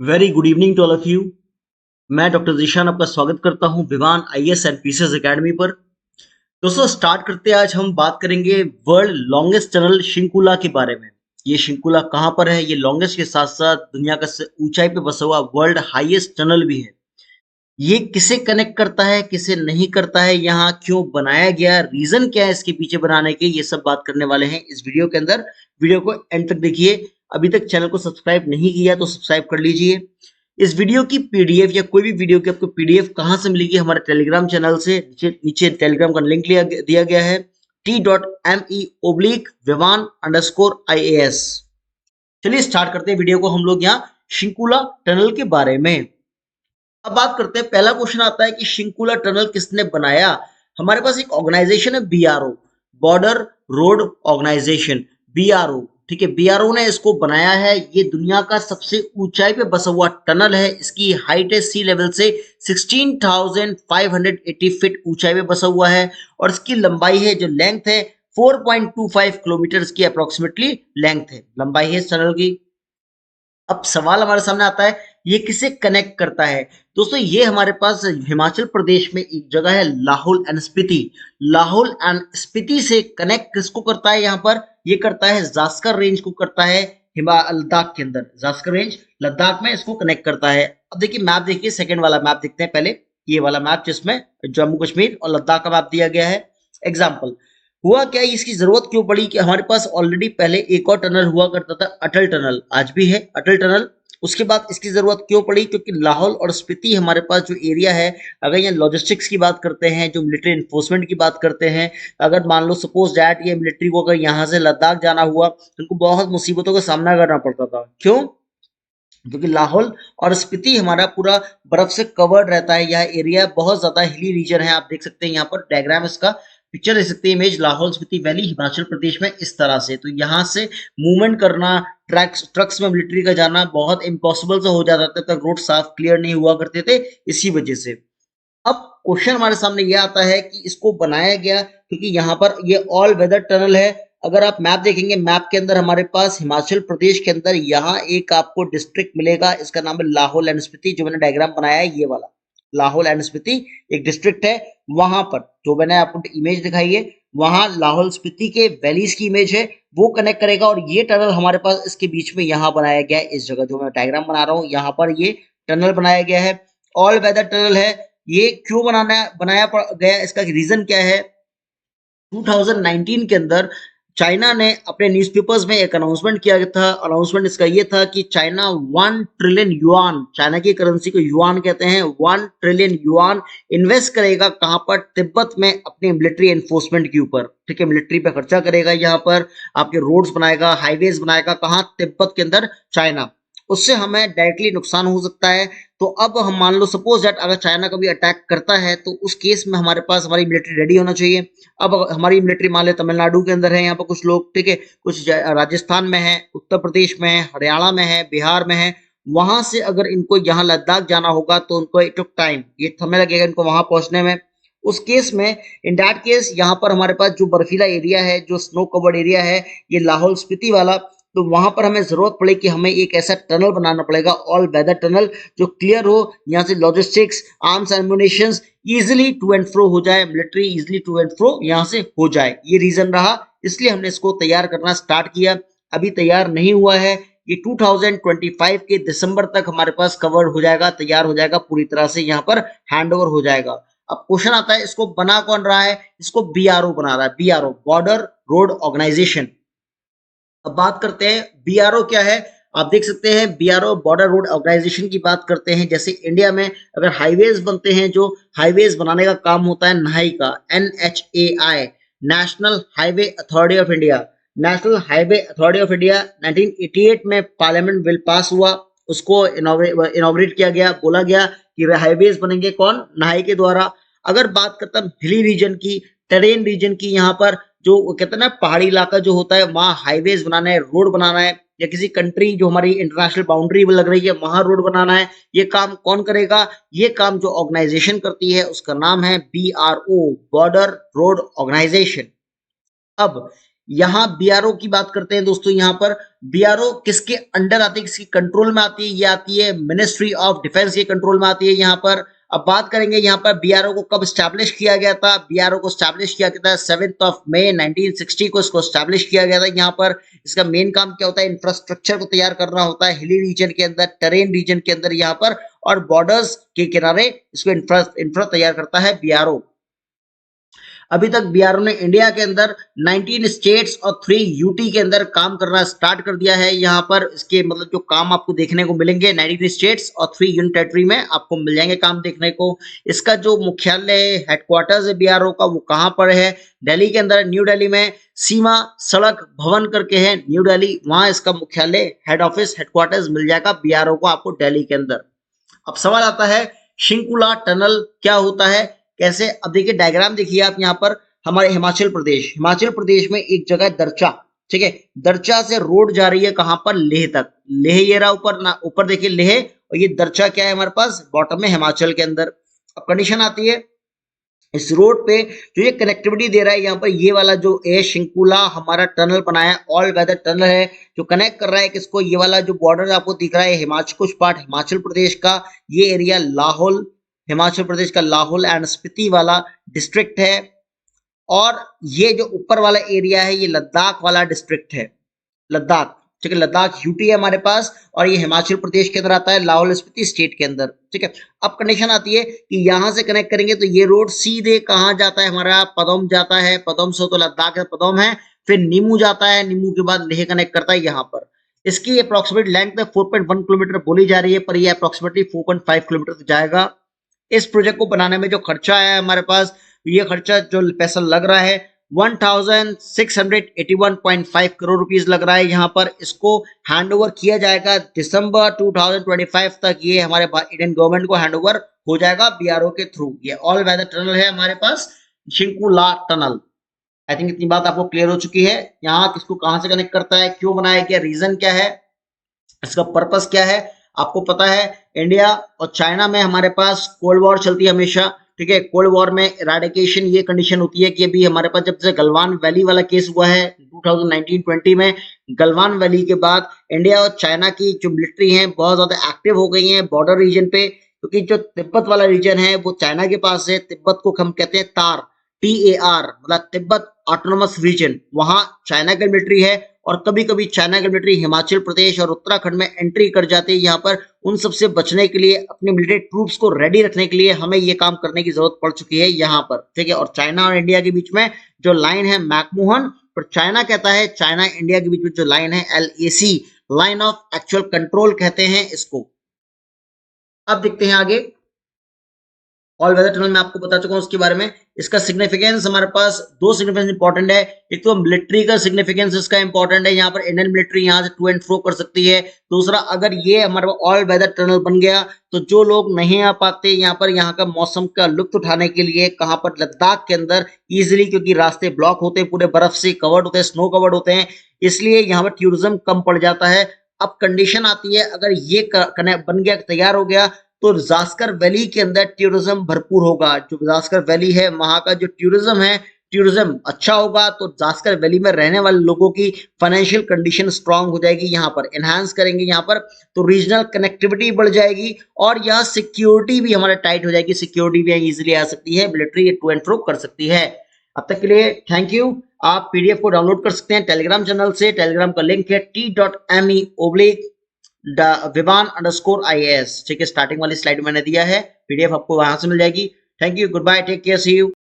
Very good evening to all of you. मैं doctor Zeeshan आपका स्वागत करता हूं Vivaan IAS and PCS academy पर। दोस्तों स्टार्ट करते हैं। आज हम बात करेंगे वर्ल्ड लॉन्गेस्ट टनल शिंकुला के बारे में। ये शिंकुला कहां पर है? ये लॉन्गेस्ट के साथ साथ दुनिया का ऊंचाई पे बसा हुआ वर्ल्ड हाईएस्ट टनल भी है। ये किसे कनेक्ट करता है, किसे नहीं करता है, यहाँ क्यों बनाया गया, रीजन क्या है इसके पीछे बनाने के, ये सब बात करने वाले हैं इस वीडियो के अंदर। वीडियो को एंड तक देखिए। अभी तक चैनल को सब्सक्राइब नहीं किया तो सब्सक्राइब कर लीजिए। इस वीडियो की पीडीएफ या कोई भी वीडियो की आपको पीडीएफ कहां से मिलेगी? हमारे टेलीग्राम चैनल से। नीचे टेलीग्राम का लिंक दिया गया है t.me/vivan_ias। चलिए स्टार्ट करते हैं वीडियो को। हम लोग यहाँ शिंकुला टनल के बारे में अब बात करते हैं। पहला क्वेश्चन आता है कि शिंकुला टनल किसने बनाया? हमारे पास एक ऑर्गेनाइजेशन है BRO, border road organisation, BRO. ठीक है, बीआरओ ने इसको बनाया है। ये दुनिया का सबसे ऊंचाई पे बसा हुआ टनल है। इसकी हाइट है सी लेवल से 16,580 फीट ऊंचाई पे बसा हुआ है। और इसकी लंबाई है, जो लेंथ है, 4.25 किलोमीटर की अप्रोक्सीमेटली लेंथ है, लंबाई है इस टनल की। अब सवाल हमारे सामने आता है, ये किसे कनेक्ट करता है? दोस्तों ये हमारे पास हिमाचल प्रदेश में एक जगह है लाहौल एंड स्पीति। लाहौल एंड स्पीति से कनेक्ट किसको करता है? यहाँ पर ये करता है जास्कर रेंज को करता है। लद्दाख के अंदर जास्कर रेंज लद्दाख में इसको कनेक्ट करता है। अब देखिए मैप, देखिए सेकेंड वाला मैप देखते हैं पहले। ये वाला मैप जिसमें जम्मू कश्मीर और लद्दाख का मैप दिया गया है। एग्जाम्पल हुआ क्या, इसकी जरूरत क्यों पड़ी कि हमारे पास ऑलरेडी पहले एक और टनल हुआ करता था, अटल टनल, आज भी है अटल टनल। उसके बाद इसकी जरूरत क्यों पड़ी? क्योंकि लाहौल और स्पीति हमारे पास जो एरिया है, अगर यहाँ लॉजिस्टिक्स की बात करते हैं, जो मिलिट्री इन्फोर्समेंट की बात करते हैं, अगर मान लो सपोज दैट ये मिलिट्री को अगर यहाँ से लद्दाख जाना हुआ तो उनको बहुत मुसीबतों का सामना करना पड़ता था। क्यों? क्योंकि लाहौल और स्पीति हमारा पूरा बर्फ से कवर्ड रहता है। यह एरिया बहुत ज्यादा हिली रीजन है। आप देख सकते हैं यहाँ पर डायग्राम, इसका पिक्चर देख सकते हैं, इमेज। लाहौल स्पीति वैली हिमाचल प्रदेश में इस तरह से। तो यहाँ से मूवमेंट करना, ट्रक्स में मिलिट्री का जाना बहुत इम्पॉसिबल सा हो जाता था। तब तक रोड साफ क्लियर नहीं हुआ करते थे इसी वजह से। अब क्वेश्चन हमारे सामने ये आता है कि इसको बनाया गया क्योंकि यहाँ पर ये ऑल वेदर टनल है। अगर आप मैप देखेंगे, मैप के अंदर हमारे पास हिमाचल प्रदेश के अंदर यहाँ एक आपको डिस्ट्रिक्ट मिलेगा, इसका नाम है लाहौल एंड स्पीति। जो मैंने डायग्राम बनाया है ये वाला, लाहौल एंड स्पीति एक डिस्ट्रिक्ट है। वहां पर जो मैंने आपको इमेज दिखाई है, वहां लाहौल स्पीति के वैलीज की इमेज है, वो कनेक्ट करेगा। और ये टनल हमारे पास इसके बीच में यहाँ बनाया गया है। इस जगह जो मैं डायग्राम बना रहा हूँ, यहाँ पर ये टनल बनाया गया है, ऑल वेदर टनल है। ये क्यों बनाया गया, इसका रीजन क्या है? 2019 के अंदर चाइना ने अपने न्यूज़पेपर्स में एक अनाउंसमेंट किया था। अनाउंसमेंट इसका ये था कि चाइना 1 ट्रिलियन युआन, चाइना की करेंसी को युआन कहते हैं, 1 ट्रिलियन युआन इन्वेस्ट करेगा। कहां पर? तिब्बत में, अपने मिलिट्री एनफोर्समेंट के ऊपर। ठीक है, मिलिट्री पे खर्चा करेगा, यहाँ पर आपके रोड्स बनाएगा, हाईवेज बनाएगा। कहां? तिब्बत के अंदर, चाइना। उससे हमें डायरेक्टली नुकसान हो सकता है। तो अब हम मान लो सपोज दैट अगर चाइना कभी अटैक करता है तो उस केस में हमारे पास हमारी मिलिट्री रेडी होना चाहिए। अब हमारी मिलिट्री मान ले तमिलनाडु के अंदर है, यहाँ पर कुछ लोग, ठीक है, कुछ राजस्थान में है, उत्तर प्रदेश में है, हरियाणा में है, बिहार में है। वहां से अगर इनको यहाँ लद्दाख जाना होगा तो उनको इट टुक टाइम, ये समय लगेगा इनको वहां पहुंचने में। उस केस में, इन दैट केस, यहाँ पर हमारे पास जो बर्फीला एरिया है, जो स्नो कवर्ड एरिया है, ये लाहौल स्पीति वाला, तो वहां पर हमें जरूरत पड़े कि हमें एक ऐसा टनल बनाना पड़ेगा, ऑल वेदर टनल, जो क्लियर हो। यहाँ से logistics, arms ammunition easily to and fro हो जाए, military easily to and fro यहाँ से हो जाए। ये रीजन रहा, इसलिए हमने इसको तैयार करना स्टार्ट किया। अभी तैयार नहीं हुआ है, ये 2025 के दिसंबर तक हमारे पास कवर हो जाएगा, तैयार हो जाएगा पूरी तरह से, यहाँ पर हैंड ओवर हो जाएगा। अब क्वेश्चन आता है, इसको बना कौन रहा है? इसको बीआरओ बना रहा है, बीआरओ, बॉर्डर रोड ऑर्गेनाइजेशन। अब बात करते हैं बीआरओ क्या है। आप देख सकते हैं बीआरओ बॉर्डर रोड ऑर्गेनाइजेशन की बात करते हैं। जैसे इंडिया में अगर हाईवेज बनते हैं, जो हाईवेज बनाने का काम होता है NHAI का, NHAI, national highway authority of India. National highway authority of India 1988 में पार्लियामेंट बिल पास हुआ, उसको इनॉग्रेट किया गया, बोला गया कि हाईवेज बनेंगे कौन? NHAI के द्वारा। अगर बात करता हूं हिली रीजन की, टेरेन रीजन की, यहाँ पर जो कहते हैं ना पहाड़ी इलाका जो होता है, वहां हाईवेज बनाना है, रोड बनाना है, या किसी कंट्री जो हमारी इंटरनेशनल बाउंड्री लग रही है वहां रोड बनाना है, ये काम कौन करेगा? ये काम जो ऑर्गेनाइजेशन करती है उसका नाम है बीआरओ, बॉर्डर रोड ऑर्गेनाइजेशन। अब यहाँ बीआरओ की बात करते हैं दोस्तों। यहाँ पर बीआरओ किसके अंडर आती है, किसकी कंट्रोल में आती है? ये आती है मिनिस्ट्री ऑफ डिफेंस के कंट्रोल में आती है यहाँ पर। अब बात करेंगे यहाँ पर बीआरओ को कब स्टैब्लिश किया गया था। बीआरओ को स्टैब्लिश किया गया था 7 मई 1960 को इसको स्टैब्लिश किया गया था। यहाँ पर इसका मेन काम क्या होता है? इंफ्रास्ट्रक्चर को तैयार करना होता है हिली रीजन के अंदर, टेरेन रीजन के अंदर यहाँ पर, और बॉर्डर्स के किनारे इसको इंफ्रा तैयार करता है बीआरओ। अभी तक बीआरओ ने इंडिया के अंदर 19 स्टेट्स और 3 यूटी के अंदर काम करना स्टार्ट कर दिया है। यहाँ पर इसके मतलब जो काम आपको देखने को मिलेंगे 19 स्टेट्स और 3 यूनियन टेरिटरी में आपको मिल जाएंगे काम देखने को। इसका जो मुख्यालय हेडक्वार्टर्स है बीआरओ का, वो कहाँ पर है? दिल्ली के अंदर, न्यू दिल्ली में सीमा सड़क भवन करके है न्यू दिल्ली, वहां इसका मुख्यालय, हेड ऑफिस, हेडक्वार्टर्स मिल जाएगा बीआरओ को आपको दिल्ली के अंदर। अब सवाल आता है शिंकुला टनल क्या होता है, कैसे? अब देखिए डायग्राम देखिए आप यहाँ पर, हमारे हिमाचल प्रदेश में एक जगह दरचा, ठीक है, दरचा से रोड जा रही है कहां पर? लेह तक। लेह ये रहा ऊपर ना, ऊपर देखिए लेह, और ये दरचा क्या है हमारे पास? बॉटम में हिमाचल के अंदर। अब कंडीशन आती है इस रोड पे जो ये कनेक्टिविटी दे रहा है यहाँ पर, ये वाला जो है शिंकुला हमारा टनल बनाया, ऑल वेदर टनल है, जो कनेक्ट कर रहा है किसको? ये वाला जो बॉर्डर आपको दिख रहा है हिमाचल, कुछ पार्ट हिमाचल प्रदेश का, ये एरिया लाहौल, हिमाचल प्रदेश का लाहौल एंड स्पीति वाला डिस्ट्रिक्ट है, और ये जो ऊपर वाला एरिया है ये लद्दाख वाला डिस्ट्रिक्ट है, लद्दाख, ठीक है, लद्दाख यूटी है हमारे पास, और ये हिमाचल प्रदेश के अंदर आता है, लाहौल स्पीति स्टेट के अंदर, ठीक है। अब कंडीशन आती है कि यहां से कनेक्ट करेंगे तो ये रोड सीधे कहां जाता है हमारा? पदोम जाता है, पदोम से तो लद्दाख है, पदोम है, फिर नीमू जाता है, नीमू के बाद लेह कनेक्ट करता है यहाँ पर। इसकी अप्रोक्सीमेट लेंथ 4.1 किलोमीटर बोली जा रही है, पर ये अप्रोक्सीमेटली 4.5 किलोमीटर जाएगा। इस प्रोजेक्ट को बनाने में जो खर्चा आया है हमारे पास, ये खर्चा जो पैसा लग रहा है 1681.5 करोड़ रुपीस लग रहा है यहाँ पर। इसको हैंडओवर किया जाएगा दिसंबर 2025 तक, ये हमारे इंडियन गवर्नमेंट को हैंडओवर हो जाएगा बीआरओ के थ्रू। ये ऑल वेदर टनल है हमारे पास, शिंकुला टनल। आई थिंक इतनी बात आपको क्लियर हो चुकी है। यहाँ किसको कहां से कनेक्ट करता है, क्यों बनाया गया, रीजन क्या है, इसका पर्पस क्या है, आपको पता है। इंडिया और चाइना में हमारे पास कोल्ड वॉर चलती है हमेशा, ठीक है। कोल्ड वॉर में इराडिकेशन ये कंडीशन होती है कि अभी हमारे पास जब से गलवान वैली वाला केस हुआ है 2019-20 में, गलवान वैली के बाद इंडिया और चाइना की जो मिलिट्री है बहुत ज्यादा एक्टिव हो गई है बॉर्डर रीजन पे, क्योंकि जो तिब्बत वाला रीजन है वो चाइना के पास है। तिब्बत को हम कहते हैं तार, TAR, मतलब तिब्बत ऑटोनोमस रीजन, वहां चाइना की मिलिट्री है, और कभी कभी चाइना की मिलिट्री हिमाचल प्रदेश और उत्तराखंड में एंट्री कर जाती है। यहाँ पर उन सबसे बचने के लिए, अपने मिलिट्री ट्रूप्स को रेडी रखने के लिए हमें ये काम करने की जरूरत पड़ चुकी है यहाँ पर, ठीक है। और चाइना और इंडिया के बीच में जो लाइन है मैकमोहन, पर चाइना कहता है, चाइना इंडिया के बीच में जो लाइन है LAC, line of actual control कहते हैं इसको। अब देखते हैं आगे, ऑल वेदर टनल में आपको बता चुका हूं उसके बारे में। इसका सिग्निफिकेंस हमारे पास दो सिग्निफिकेंस इंपॉर्टेंट है। एक तो मिलिट्री का सिग्निफिकेंस इसका इंपॉर्टेंट है, यहाँ पर इंडियन मिलिट्री यहाँ से टू एंड फ्रो कर सकती है। दूसरा, अगर ये हमारे पास ऑल वेदर टनल बन गया तो जो लोग नहीं आ पाते यहाँ पर, यहाँ का मौसम का लुत्फ उठाने के लिए, कहाँ पर? लद्दाख के अंदर इजिली, क्योंकि रास्ते ब्लॉक होते हैं, पूरे बर्फ से कवर्ड होते हैं, स्नो कवर्ड होते हैं, इसलिए यहाँ पर टूरिज्म कम पड़ जाता है। अब कंडीशन आती है, अगर ये बन गया, तैयार हो गया, तो जास्कर वैली के अंदर टूरिज्म भरपूर होगा। जो जास्कर वैली है वहां का जो टूरिज्म है, टूरिज्म अच्छा होगा, तो जास्कर वैली में रहने वाले लोगों की फाइनेंशियल कंडीशन स्ट्रांग हो जाएगी, यहाँ पर एनहांस करेंगे यहाँ पर, तो रीजनल कनेक्टिविटी बढ़ जाएगी, और यहाँ सिक्योरिटी भी हमारा टाइट हो जाएगी, सिक्योरिटी भी इजिली आ सकती है, मिलिट्री टू एंड फ्रो कर सकती है। अब तक के लिए थैंक यू। आप PDF को डाउनलोड कर सकते हैं टेलीग्राम चैनल से, टेलीग्राम का लिंक है t.me/vivan_IAS, ठीक है, स्टार्टिंग वाली स्लाइड मैंने दिया है, PDF आपको वहां से मिल जाएगी। Thank you, goodbye, take care, see you.